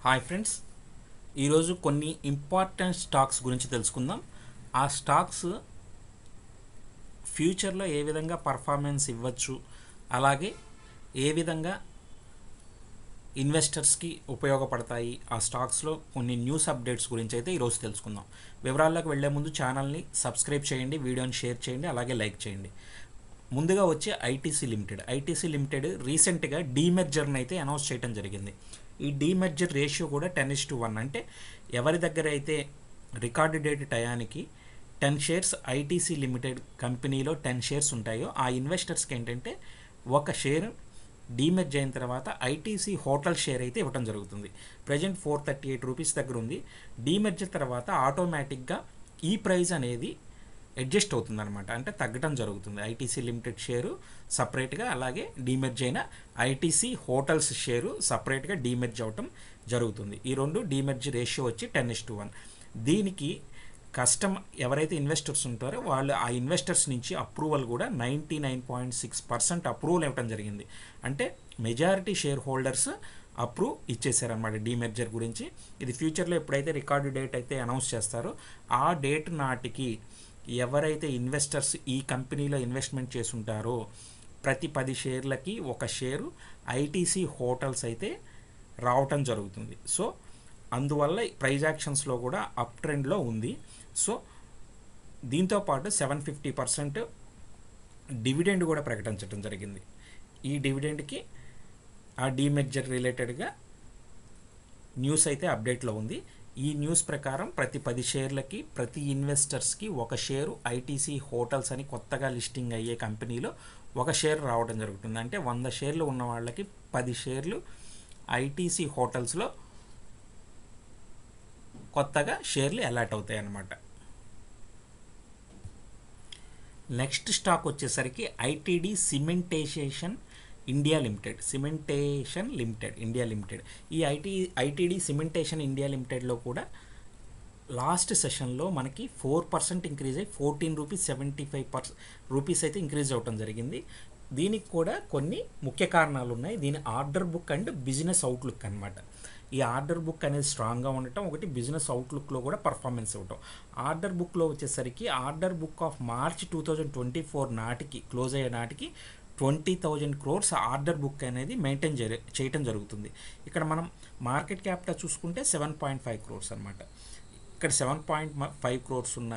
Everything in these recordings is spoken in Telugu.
హాయ్ ఫ్రెండ్స్, ఈరోజు కొన్ని ఇంపార్టెంట్ స్టాక్స్ గురించి తెలుసుకుందాం. ఆ స్టాక్స్ ఫ్యూచర్లో ఏ విధంగా పర్ఫార్మెన్స్ ఇవ్వచ్చు, అలాగే ఏ విధంగా ఇన్వెస్టర్స్కి ఉపయోగపడతాయి, ఆ స్టాక్స్లో కొన్ని న్యూస్ అప్డేట్స్ గురించి అయితే ఈరోజు తెలుసుకుందాం. వివరాల్లోకి వెళ్లే ముందు ఛానల్ని సబ్స్క్రైబ్ చేయండి, వీడియోని షేర్ చేయండి, అలాగే లైక్ చేయండి. ముందుగా వచ్చే ఐటీసీ లిమిటెడ్ రీసెంట్గా డీమెర్జర్ని అయితే అనౌన్స్ చేయడం జరిగింది. ఈ డీమెర్జర్ రేషియో కూడా 10:1, అంటే ఎవరి దగ్గర అయితే రికార్డు డేట్ టయానికి 10 షేర్స్ ఐటీసీ లిమిటెడ్ కంపెనీలో 10 షేర్స్ ఉంటాయో ఆ ఇన్వెస్టర్స్కి ఏంటంటే ఒక షేర్ డీమెర్జ్ అయిన తర్వాత ఐటీసీ హోటల్ షేర్ అయితే ఇవ్వడం జరుగుతుంది. ప్రజెంట్ 438 రూపీస్ దగ్గర ఉంది. డీమెర్జర్ తర్వాత ఆటోమేటిక్గా ఈ ప్రైస్ అనేది అడ్జస్ట్ అవుతుందన్నమాట, అంటే తగ్గడం జరుగుతుంది. ఐటీసీ లిమిటెడ్ షేరు సపరేట్గా, అలాగే డీమెర్జ్ అయిన ఐటీసీ హోటల్స్ షేరు సపరేట్గా డీమెర్జ్ అవటం జరుగుతుంది. ఈ రెండు డీమెర్జ్ రేషియో వచ్చి 10:1. దీనికి ఎవరైతే ఇన్వెస్టర్స్ ఉంటారో వాళ్ళు ఆ ఇన్వెస్టర్స్ నుంచి అప్రూవల్ కూడా 99.6% అప్రూవల్ ఇవ్వడం జరిగింది. అంటే మెజారిటీ షేర్ హోల్డర్స్ అప్రూవ్ ఇచ్చేసారనమాట డీమెర్జర్ గురించి. ఇది ఫ్యూచర్లో ఎప్పుడైతే రికార్డు డేట్ అయితే అనౌన్స్ చేస్తారో ఆ డేట్ నాటికి ఎవరైతే ఇన్వెస్టర్స్ ఈ కంపెనీలో ఇన్వెస్ట్మెంట్ చేసుంటారో ప్రతి 10 షేర్లకి ఒక షేరు ఐటీసీ హోటల్స్ అయితే రావటం జరుగుతుంది. సో అందువల్ల ప్రైజ్ యాక్షన్స్లో కూడా అప్ ట్రెండ్లో ఉంది. సో దీంతోపాటు 750% డివిడెండ్ కూడా ప్రకటించడం జరిగింది. ఈ డివిడెండ్కి ఆ డీమెర్జర్ రిలేటెడ్గా న్యూస్ అయితే అప్డేట్లో ఉంది. ఈ న్యూస్ ప్రకారం ప్రతి 10 షేర్లకి ప్రతి ఇన్వెస్టర్స్కి ఒక షేరు ఐటీసీ హోటల్స్ అని కొత్తగా లిస్టింగ్ అయ్యే కంపెనీలో ఒక షేర్ రావడం జరుగుతుంది. అంటే 100 షేర్లు ఉన్న వాళ్ళకి 10 షేర్లు ఐటీసీ హోటల్స్లో కొత్తగా షేర్లు అలాట్ అవుతాయి అన్నమాట. నెక్స్ట్ స్టాక్ వచ్చేసరికి ఐటీడీ సిమెంటేషన్ ఇండియా లిమిటెడ్. ఈ ఐటీడీ సిమెంటేషన్ ఇండియా లిమిటెడ్లో కూడా లాస్ట్ సెషన్లో మనకి 4% ఇంక్రీజ్ అయ్యి 14.75 రూపీస్ అయితే ఇంక్రీజ్ అవ్వడం జరిగింది. దీనికి కూడా కొన్ని ముఖ్య కారణాలు ఉన్నాయి. దీని order book and business outlook అనమాట. ఈ ఆర్డర్ బుక్ అనేది స్ట్రాంగ్గా ఉండటం ఒకటి, బిజినెస్ అవుట్లుక్లో కూడా పర్ఫార్మెన్స్ ఇవ్వటం. ఆర్డర్ బుక్లో వచ్చేసరికి ఆర్డర్ బుక్ ఆఫ్ మార్చ్ 2024 నాటికి క్లోజ్ అయ్యే నాటికి 20,000 crores ఆర్డర్ బుక్ అనేది మెయింటైన్ చేయటం జరుగుతుంది. ఇక్కడ మనం మార్కెట్ క్యాపిటల్ చూసుకుంటే 7.5 crores అనమాట. ఇక్కడ 7.5 crores ఉన్న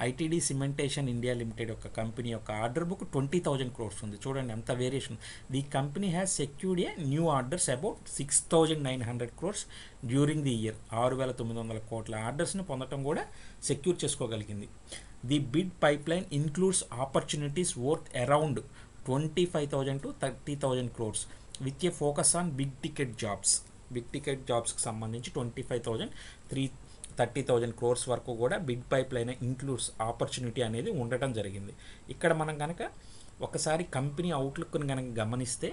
ఐటీడీ సిమెంటేషన్ ఇండియా లిమిటెడ్ యొక్క కంపెనీ యొక్క ఆర్డర్ బుక్ 20,000 crores ఉంది. చూడండి ఎంత variation. The company has secured a new orders about 6,900 crores during the year. 6,900 కోట్ల ఆర్డర్స్ని పొందడం కూడా సెక్యూర్ చేసుకోగలిగింది. The bid pipeline includes opportunities worth around 25,000 to 30,000 crores with a focus on big ticket జాబ్స్కి సంబంధించి 25,000 30,000 crores వరకు కూడా big pipeline includes opportunity అనేది ఉండటం జరిగింది. ఇక్కడ మనం కనుక ఒకసారి కంపెనీ అవుట్లుక్ని కనుక గమనిస్తే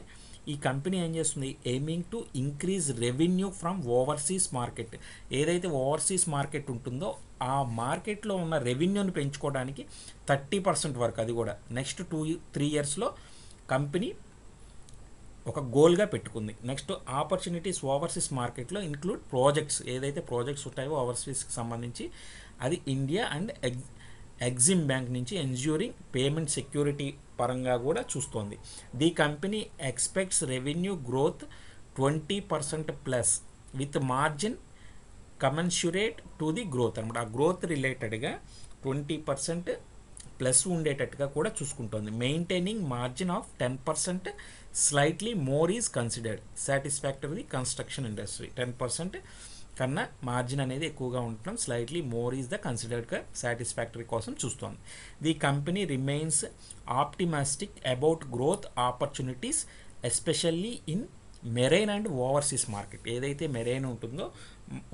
ఈ కంపెనీ ఏం చేస్తుంది, aiming to increase revenue from overseas market. ఏదైతే ఓవర్సీస్ మార్కెట్ ఉంటుందో ఆ మార్కెట్లో ఉన్న రెవెన్యూని పెంచుకోవడానికి 30% వరకు, అది కూడా నెక్స్ట్ 2-3 yearsలో కంపెనీ ఒక గోల్గా పెట్టుకుంది. నెక్స్ట్ ఆపర్చునిటీస్ ఓవర్సీస్ మార్కెట్లో ఇంక్లూడ్ ప్రాజెక్ట్స్. ఏదైతే ప్రాజెక్ట్స్ ఉంటాయో ఓవర్సీస్కి సంబంధించి అది ఇండియా అండ్ ఎగ్జిమ్ బ్యాంక్ నుంచి ఎన్జ్యూరింగ్ పేమెంట్ సెక్యూరిటీ పరంగా కూడా చూస్తోంది. The company expects revenue growth 20%+ with margin commensurate to the growth అనమాట. ఆ గ్రోత్ రిలేటెడ్గా 20%+ ఉండేటట్టుగా కూడా చూసుకుంటోంది. Maintaining margin of 10%, slightly more is considered satisfactory construction industry. 10% కన్నా మార్జిన్ అనేది ఎక్కువగా ఉండటం, స్లైట్లీ మోర్ ఈజ్ ద కన్సిడర్డ్గా సాటిస్ఫాక్టరీ కోసం చూస్తోంది. The company remains optimistic about growth opportunities especially in marine and overseas market. ఏదైతే మెరైన్ ఉంటుందో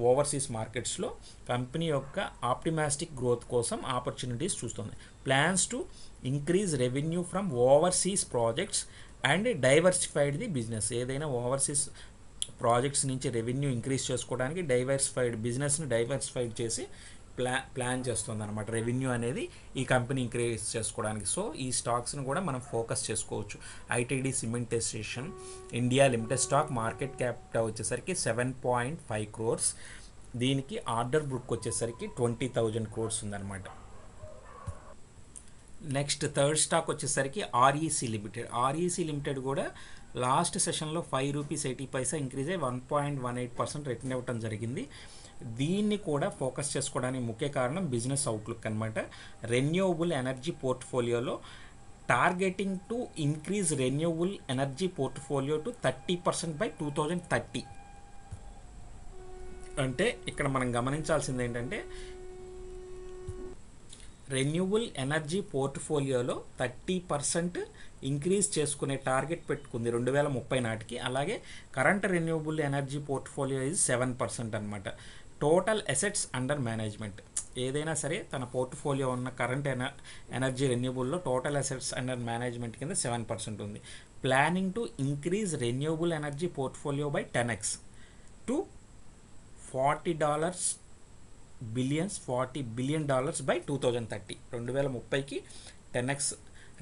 ఓవర్సీస్ మార్కెట్స్లో కంపెనీ యొక్క ఆప్టిమిస్టిక్ గ్రోత్ కోసం ఆపర్చునిటీస్ చూస్తుంది. Plans to increase revenue from overseas projects and diversified the business. ఏదైనా ఓవర్సీస్ ప్రాజెక్ట్స్ నుంచి రెవెన్యూ ఇంక్రీజ్ చేసుకోవడానికి బిజినెస్ని డైవర్సిఫైడ్ చేసి ప్లాన్ చేస్తుంది అనమాట రెవెన్యూ అనేది ఈ కంపెనీ ఇంక్రీజ్ చేసుకోవడానికి. సో ఈ స్టాక్స్ని కూడా మనం ఫోకస్ చేసుకోవచ్చు. ITD cementisation India limited stock market cap వచ్చేసరికి 7.5 crores. దీనికి ఆర్డర్ బుక్ వచ్చేసరికి 20,000 crores ఉందన్నమాట. నెక్స్ట్ థర్డ్ స్టాక్ వచ్చేసరికి ఆర్ఈసీ లిమిటెడ్. ఆర్ఈసీ లిమిటెడ్ కూడా లాస్ట్ సెషన్లో ₹5.80 ఇంక్రీజ్ అయ్యి 1.18% రిటర్న్ ఇవ్వడం జరిగింది. దీన్ని కూడా ఫోకస్ చేసుకోవడానికి ముఖ్య కారణం బిజినెస్ అవుట్లుక్ అనమాట. రెన్యూవబుల్ ఎనర్జీ పోర్ట్ఫోలియోలో targeting to increase renewable energy portfolio to 30% by 2030. అంటే ఇక్కడ మనం గమనించాల్సింది ఏంటంటే రెన్యూవబుల్ ఎనర్జీ పోర్ట్ఫోలియోలో 30% ఇంక్రీజ్ చేసుకునే టార్గెట్ పెట్టుకుంది 2030 నాటికి. అలాగే కరెంట్ రెన్యూవబుల్ ఎనర్జీ పోర్ట్ఫోలియో ఇది 7% అనమాట. టోటల్ అసెట్స్ అండర్ మేనేజ్మెంట్ ఏదైనా సరే తన పోర్ట్ఫోలియో ఉన్న కరెంట్ ఎనర్జీ రెన్యూబుల్లో టోటల్ అసెట్స్ అండర్ మేనేజ్మెంట్ కింద 7% ఉంది. Planning to increase renewable energy portfolio by 10x to $40 billion by 2030. 2030కి 10x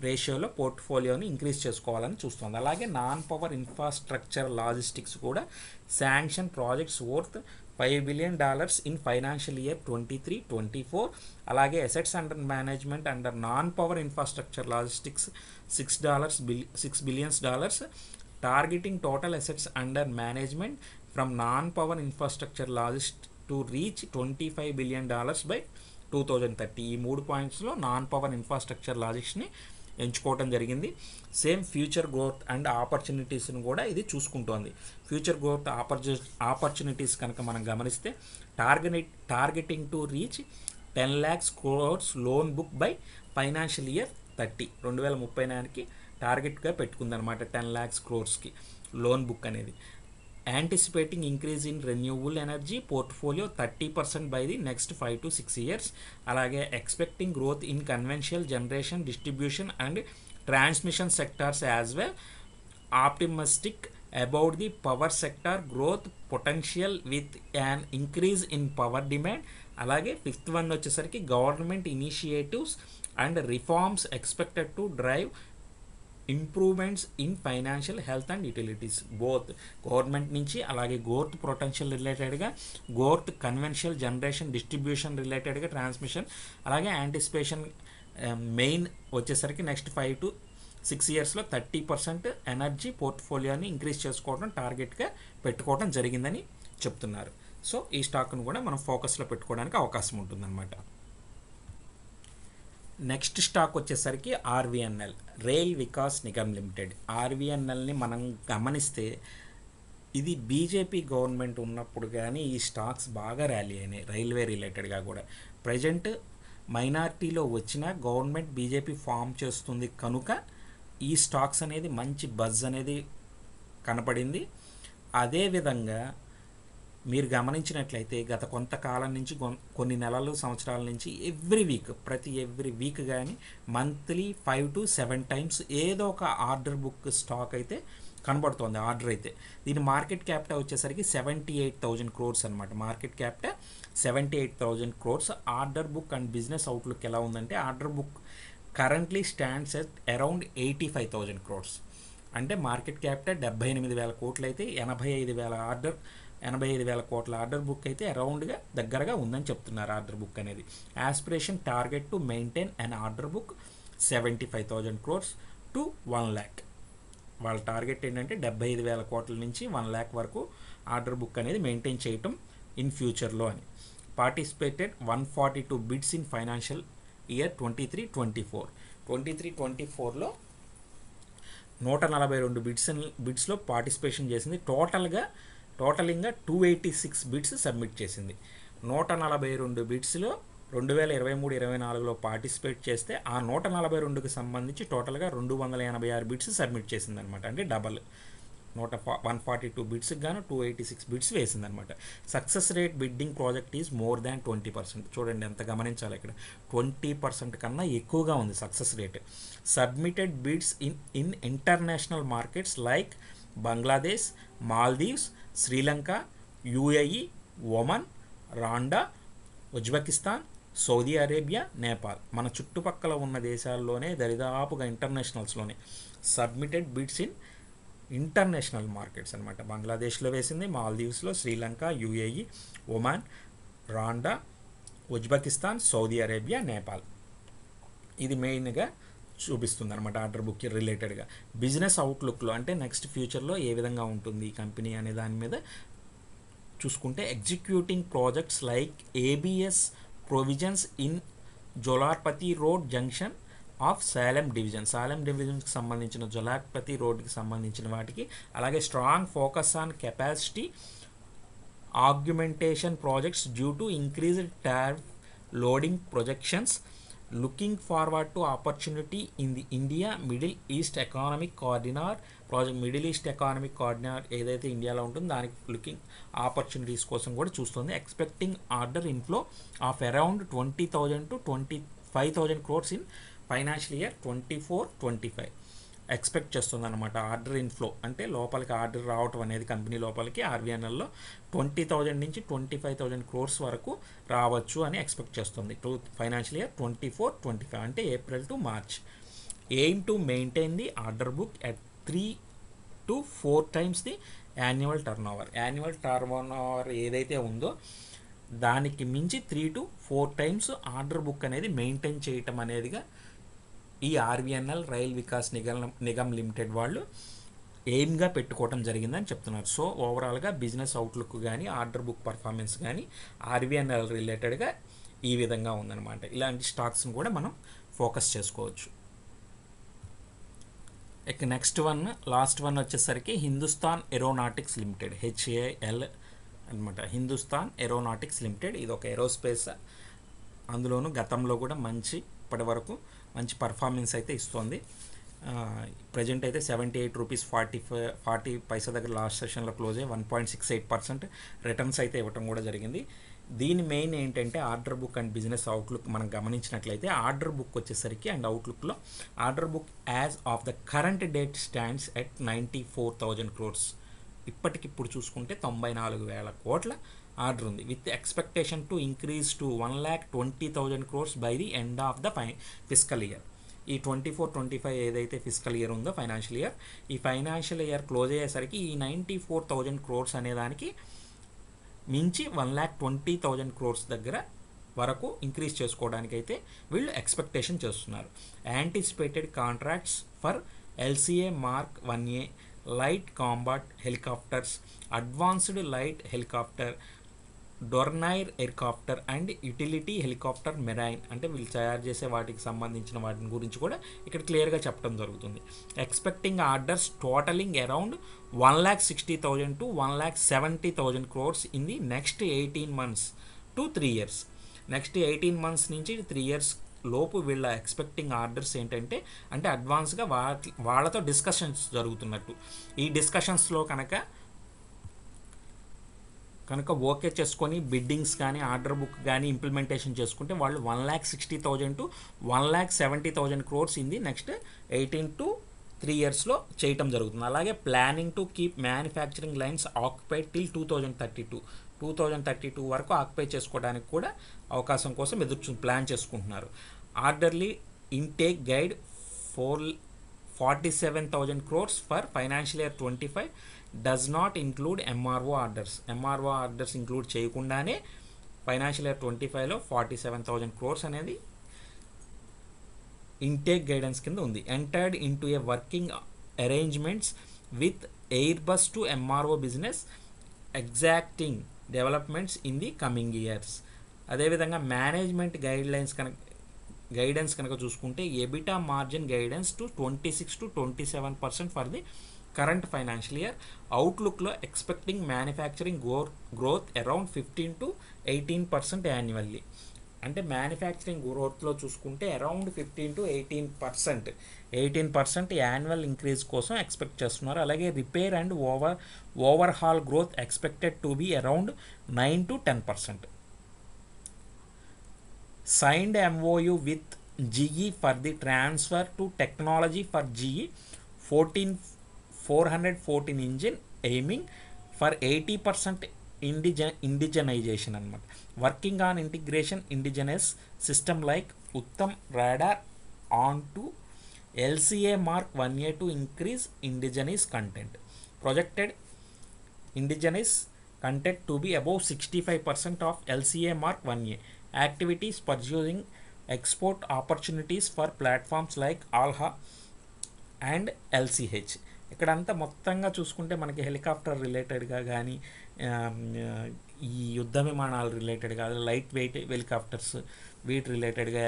రేషియోలో పోర్ట్ఫోలియోని ఇంక్రీజ్ చేసుకోవాలని చూస్తుంది. అలాగే నాన్ పవర్ ఇన్ఫ్రాస్ట్రక్చర్ లాజిస్టిక్స్ కూడా sanction projects worth $5 billion in financial year 23-24. అలాగే assets under management under non power infrastructure logistics $6 billion, targeting total assets under management from non power infrastructure లాజిస్ట్ to reach $25 billion by 2030. ఈ 3 పాయింట్స్లో నాన్ పవర్ ఇన్ఫ్రాస్ట్రక్చర్ లాజిస్ట్ని ఎంచుకోవడం జరిగింది. సేమ్ ఫ్యూచర్ గ్రోత్ అండ్ ఆపర్చునిటీస్ని కూడా ఇది చూసుకుంటోంది. ఫ్యూచర్ గ్రోత్ ఆపర్చునిటీస్ కనుక మనం గమనిస్తే targeting to reach 10 lakhs crores loan book by financial year 30. 2030 టార్గెట్గా పెట్టుకుందనమాట 10 lakhs crores లోన్ బుక్ అనేది. Anticipating increase in renewable energy portfolio 30% by the next 5 to 6 years. అలాగే expecting growth in conventional generation, distribution and transmission sectors as well. Optimistic about the power sector growth potential with an increase in power demand. అలాగే 5th one వచ్చేసరికి government initiatives and reforms expected to drive improvements in financial health and utilities. Both government నుంచి అలాగే గ్రోత్ పొటెన్షియల్ రిలేటెడ్గా, గ్రోత్ కన్వెన్షనల్ జనరేషన్, డిస్ట్రిబ్యూషన్ రిలేటెడ్గా, ట్రాన్స్మిషన్, అలాగే యాంటిసిపేషన్ మెయిన్ వచ్చేసరికి నెక్స్ట్ 5 to 6 yearsలో 30% ఎనర్జీ పోర్ట్ఫోలియోని ఇంక్రీజ్ చేసుకోవడం టార్గెట్గా పెట్టుకోవడం జరిగిందని చెప్తున్నారు. సో ఈ స్టాక్ను కూడా మనం ఫోకస్లో పెట్టుకోవడానికి అవకాశం ఉంటుందన్నమాట. నెక్స్ట్ స్టాక్ వచ్చేసరికి RVNL, rail Vikas Nigam limited. ఆర్వీఎన్ఎల్ని మనం గమనిస్తే ఇది బీజేపీ గవర్నమెంట్ ఉన్నప్పుడు కానీ ఈ స్టాక్స్ బాగా ర్యాలీ అయినాయి రైల్వే రిలేటెడ్గా కూడా. ప్రజెంట్ మైనారిటీలో వచ్చిన గవర్నమెంట్ బీజేపీ ఫామ్ చేస్తుంది కనుక ఈ స్టాక్స్ అనేది మంచి బజ్ అనేది కనపడింది. అదేవిధంగా మీరు గమనించినట్లయితే గత కొంతకాలం నుంచి కొన్ని నెలలు, సంవత్సరాల నుంచి ఎవ్రీ వీక్ కానీ మంత్లీ 5 to 7 times ఏదో ఒక ఆర్డర్ బుక్ స్టాక్ అయితే కనబడుతోంది. ఆర్డర్ అయితే దీని మార్కెట్ క్యాపిటల్ వచ్చేసరికి 78,000 crores అనమాట. Market capital 78,000 crores. Order book and business outlook ఎలా ఉందంటే order book currently stands at around 85,000 crores. అంటే మార్కెట్ క్యాపిటల్ 78,000 కోట్లు అయితే 85,000 కోట్ల ఆర్డర్ బుక్ అయితే అరౌండ్గా దగ్గరగా ఉందని చెప్తున్నారు. ఆర్డర్ బుక్ అనేది aspiration target to maintain and order book 75,000 crores to 1 lakh. వాళ్ళ టార్గెట్ ఏంటంటే 75,000 కోట్ల నుంచి 1 lakh వరకు ఆర్డర్ బుక్ అనేది మెయింటైన్ చేయటం ఇన్ ఫ్యూచర్లో అని. Participated 142 bids in financial year 23-24. 23-24లో 142 బిడ్స్లో పార్టిసిపేషన్ చేసింది. టోటలింగ్గా 286 బిడ్స్ సబ్మిట్ చేసింది. 142 బిడ్స్లో 2023-24లో పార్టిసిపేట్ చేస్తే ఆ 142కి సంబంధించి టోటల్గా 286 బిడ్స్ సబ్మిట్ చేసిందనమాట. అంటే డబల్ 142 బిడ్స్కి గాను 286 బిడ్స్ వేసిందనమాట. Success rate bidding project is more than 20%. చూడండి ఎంత గమనించాలి ఇక్కడ, 20% కన్నా ఎక్కువగా ఉంది success rate. Submitted bids in international markets like Bangladesh, Maldives, Sri Lanka, UAE, Oman, Rwanda, Uzbekistan, Saudi Arabia, Nepal. మన చుట్టుపక్కల ఉన్న దేశాల్లోనే దరిదాపుగా ఇంటర్నేషనల్స్లోనే submitted bids in international markets అనమాట. బంగ్లాదేశ్లో వేసింది, మాల్దీవ్స్లో, Sri Lanka, UAE, Oman, Rwanda, Uzbekistan, Saudi Arabia, Nepal. ఇది మెయిన్గా చూపిస్తుంది అనమాట ఆర్డర్ బుక్కి రిలేటెడ్గా. బిజినెస్ అవుట్లుక్లో అంటే నెక్స్ట్ ఫ్యూచర్లో ఏ విధంగా ఉంటుంది ఈ కంపెనీ అనే దాని మీద చూసుకుంటే, executing projects like ABS provisions in Jolarpettai road junction of Salem డివిజన్స్కి సంబంధించిన జోలార్పతి రోడ్కి సంబంధించిన వాటికి, అలాగే strong focus on capacity augmentation projects due to increased tariff loading projections, looking forward to opportunity in the India Middle East Economic Corridor project. Middle east economic coordinator ఏదైతే ఇండియాలో ఉంటుందో దానికి లుకింగ్ ఆపర్చునిటీస్ కోసం కూడా చూస్తుంది. Expecting order inflow of around 20,000 to 25,000 crores in financial year 24-25 expect చేస్తుంది అనమాట. ఆర్డర్ ఇన్ఫ్లో అంటే లోపలికి ఆర్డర్ రావటం అనేది కంపెనీ లోపలికి ఆర్బీఎన్ఎల్లో 20,000 నుంచి 25,000 crores వరకు రావచ్చు అని ఎక్స్పెక్ట్ చేస్తుంది ఫైనాన్షియల్ ఇయర్ 24-25 అంటే April to March. Aim to maintain the order book at 3 to 4 times the annual turn over ఏదైతే ఉందో దానికి మించి 3 to 4 times ఆర్డర్ బుక్ అనేది మెయింటైన్ చేయటం అనేదిగా ఈ RBNL rail Vikas Nigam limited వాళ్ళు ఎయిమ్గా పెట్టుకోవడం జరిగిందని చెప్తున్నారు. సో ఓవరాల్గా బిజినెస్ అవుట్లుక్ కానీ ఆర్డర్ బుక్ పర్ఫార్మెన్స్ కానీ ఆర్బీఎన్ఎల్ రిలేటెడ్గా ఈ విధంగా ఉందన్నమాట. ఇలాంటి స్టాక్స్ని కూడా మనం ఫోకస్ చేసుకోవచ్చు. ఇక నెక్స్ట్ లాస్ట్ వన్ వచ్చేసరికి హిందుస్థాన్ ఏరోనాటిక్స్ లిమిటెడ్, హెచ్ఏఎల్ అనమాట. హిందుస్థాన్ ఏరోనాటిక్స్ లిమిటెడ్ ఇది ఒక ఏరోస్పేస్, అందులోనూ గతంలో కూడా ఇప్పటి వరకు మంచి పర్ఫార్మెన్స్ అయితే ఇస్తుంది. ప్రజెంట్ అయితే 78 రూపీస్ 40 పైసా దగ్గర లాస్ట్ సెషన్లో క్లోజ్ అయ్యి 1.68% రిటర్న్స్ అయితే ఇవ్వటం కూడా జరిగింది. దీని మెయిన్ ఏంటంటే order book and business outlook మనం గమనించినట్లయితే ఆర్డర్ బుక్ వచ్చేసరికి అండ్ అవుట్లుక్లో order book as of the current date stands at 94,000 crores. ఇప్పటికిప్పుడు చూసుకుంటే 94,000 కోట్ల ఆర్డర్ ఉంది, with expectation to increase to 1,20,000 crores by the end of the physical year. ఈ 24-25 ఏదైతే ఫిజికల్ ఇయర్ ఉందో ఫైనాన్షియల్ ఇయర్, ఈ ఫైనాన్షియల్ ఇయర్ క్లోజ్ అయ్యేసరికి ఈ 94,000 crores అనే దానికి మించి 1,20,000 crores దగ్గర వరకు ఇంక్రీజ్ చేసుకోవడానికి అయితే వీళ్ళు ఎక్స్పెక్టేషన్ చేస్తున్నారు. Anticipated contracts for LCA mark 1A light combat helicopters, advanced light helicopter, Dornier aircraft and utility helicopter marine అంటే వీళ్ళు తయారు చేసే వాటికి సంబంధించిన వాటిని గురించి కూడా ఇక్కడ క్లియర్గా చెప్పడం జరుగుతుంది. Expecting orders totalling around 1,60,000 to 1,70,000 crores in the next 18 months to 3 years. Next 18 months నుంచి 3 years లోపు వీళ్ళ ఎక్స్పెక్టింగ్ ఆర్డర్స్ ఏంటంటే అంటే అడ్వాన్స్గా వాళ్ళతో డిస్కషన్స్ జరుగుతున్నట్టు. ఈ డిస్కషన్స్లో కనుక ఓకే చేసుకొని బిడ్డింగ్స్ కానీ ఆర్డర్ బుక్ కానీ ఇంప్లిమెంటేషన్ చేసుకుంటే వాళ్ళు 1,60,000 to 1,70,000 crores in the next 18 to 3 yearsలో చేయటం జరుగుతుంది. అలాగే planning to keep manufacturing lines occupied till 2032 వరకు ఆక్యుపై చేసుకోవడానికి కూడా అవకాశం కోసం ప్లాన్ చేసుకుంటున్నారు. Orderly intake guide 47,000 crores for financial year 25 does not include MRO orders include చేయకుండానే ఫైనాన్షియల్ ఇయర్ 25లో 47,000 crores అనేది ఇంటేక్ గైడెన్స్ కింద ఉంది. Entered into A working arrangements with Airbus to MRO business exacting developments in the coming years. అదేవిధంగా మేనేజ్మెంట్ గైడెన్స్ కనుక చూసుకుంటే EBITDA margin guidance to 26 to 27% for the current financial year. అవుట్లుక్లో expecting manufacturing growth around 15 to 18% annually. అంటే మ్యానుఫ్యాక్చరింగ్ గ్రోత్లో చూసుకుంటే అరౌండ్ 15 to 18% యాన్యువల్ ఇంక్రీజ్ కోసం ఎక్స్పెక్ట్ చేస్తున్నారు. అలాగే repair and overhaul growth expected to be around 9 to 10%. Signed MOU with GE for the transfer to technology for GE 414 engine aiming for 80% indigenisation అనమాట. Working on integration indigenous system like Uttam radar on to LCA Mark 1A to increase indigenous content. Projected indigenous content to be above 65% of LCA Mark 1A. Activities pursuing export opportunities for platforms like Alha and LCH. ఇక్కడంతా మొత్తంగా చూసుకుంటే మనకి హెలికాప్టర్ రిలేటెడ్గా కానీ ఈ యుద్ధ విమానాలు రిలేటెడ్గా లైట్ వెయిట్ హెలికాప్టర్స్ వీటి రిలేటెడ్గా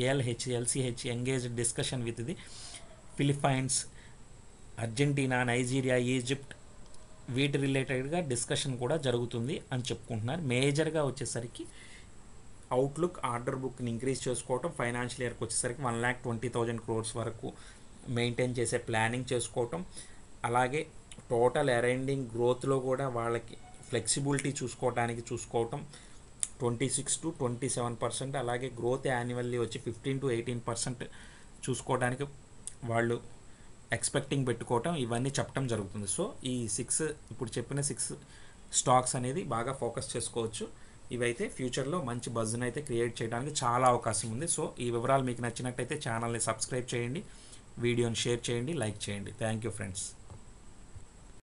ALH LCH engaged discussion with the Philippines, Argentina, Nigeria, Egypt వీటి రిలేటెడ్గా డిస్కషన్ కూడా జరుగుతుంది అని చెప్పుకుంటున్నారు. మేజర్గా వచ్చేసరికి అవుట్లుక్ ఆర్డర్ బుక్ని ఇంక్రీజ్ చేసుకోవటం, ఫైనాన్షియల్ ఇయర్కి వచ్చేసరికి 1,20,000 crores వరకు మెయింటైన్ చేసే ప్లానింగ్ చేసుకోవటం, అలాగే టోటల్ అరైండింగ్ గ్రోత్లో కూడా వాళ్ళకి ఫ్లెక్సిబిలిటీ చూసుకోవటం 26 to 27%, అలాగే గ్రోత్ యాన్యువల్లీ వచ్చి 15 to 18% చూసుకోవడానికి వాళ్ళు ఎక్స్పెక్టింగ్ పెట్టుకోవటం, ఇవన్నీ చెప్పడం జరుగుతుంది. సో ఈ ఇప్పుడు చెప్పిన 6 స్టాక్స్ అనేది బాగా ఫోకస్ చేసుకోవచ్చు. ఇవైతే ఫ్యూచర్లో మంచి బజ్ని అయితే క్రియేట్ చేయడానికి చాలా అవకాశం ఉంది. సో ఈ వివరాలు మీకు నచ్చినట్టయితే ఛానల్ని సబ్స్క్రైబ్ చేయండి, వీడియోని షేర్ చేయండి, లైక్ చేయండి. Thank you friends.